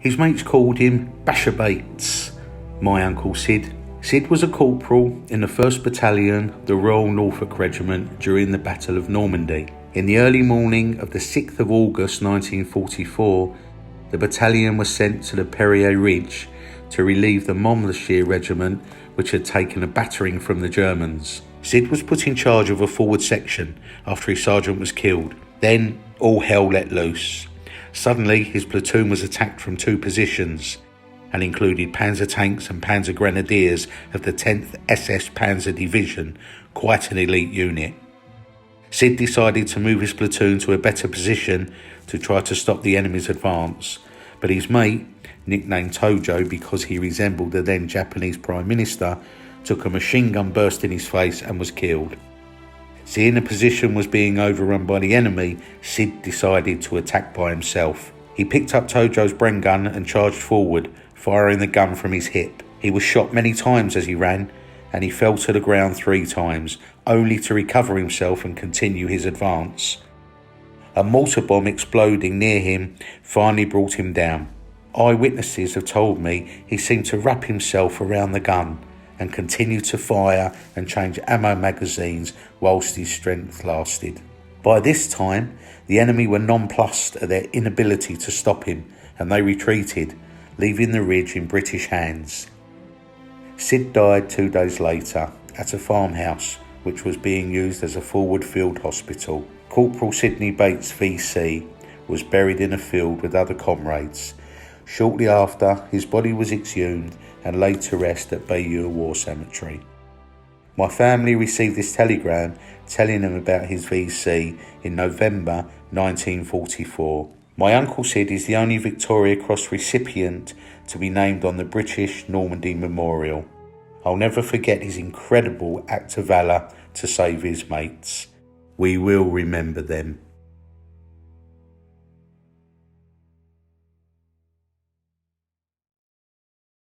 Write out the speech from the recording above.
His mates called him Basher Bates, my Uncle Sid. Sid was a corporal in the 1st Battalion, the Royal Norfolk Regiment, during the Battle of Normandy. In the early morning of the 6th of August 1944, the battalion was sent to the Perrier Ridge to relieve the Monmouthshire Regiment, which had taken a battering from the Germans. Sid was put in charge of a forward section after his sergeant was killed. Then all hell let loose. Suddenly his platoon was attacked from 2 positions and included panzer tanks and panzer grenadiers of the 10th SS Panzer Division, quite an elite unit. Sid decided to move his platoon to a better position to try to stop the enemy's advance, but his mate, nicknamed Tojo because he resembled the then Japanese Prime Minister, took a machine gun burst in his face and was killed. Seeing the position was being overrun by the enemy, Sid decided to attack by himself. He picked up Tojo's Bren gun and charged forward, firing the gun from his hip. He was shot many times as he ran, and he fell to the ground 3 times, only to recover himself and continue his advance. A mortar bomb exploding near him finally brought him down. Eyewitnesses have told me he seemed to wrap himself around the gun and continue to fire and change ammo magazines whilst his strength lasted. By this time, the enemy were nonplussed at their inability to stop him, and they retreated, leaving the ridge in British hands. Sid died 2 days later at a farmhouse which was being used as a forward field hospital. Corporal Sidney Bates VC was buried in a field with other comrades. Shortly after, his body was exhumed and laid to rest at Bayeux War Cemetery. My family received this telegram telling them about his VC in November 1944. My Uncle Sid is the only Victoria Cross recipient to be named on the British Normandy Memorial. I'll never forget his incredible act of valour to save his mates. We will remember them.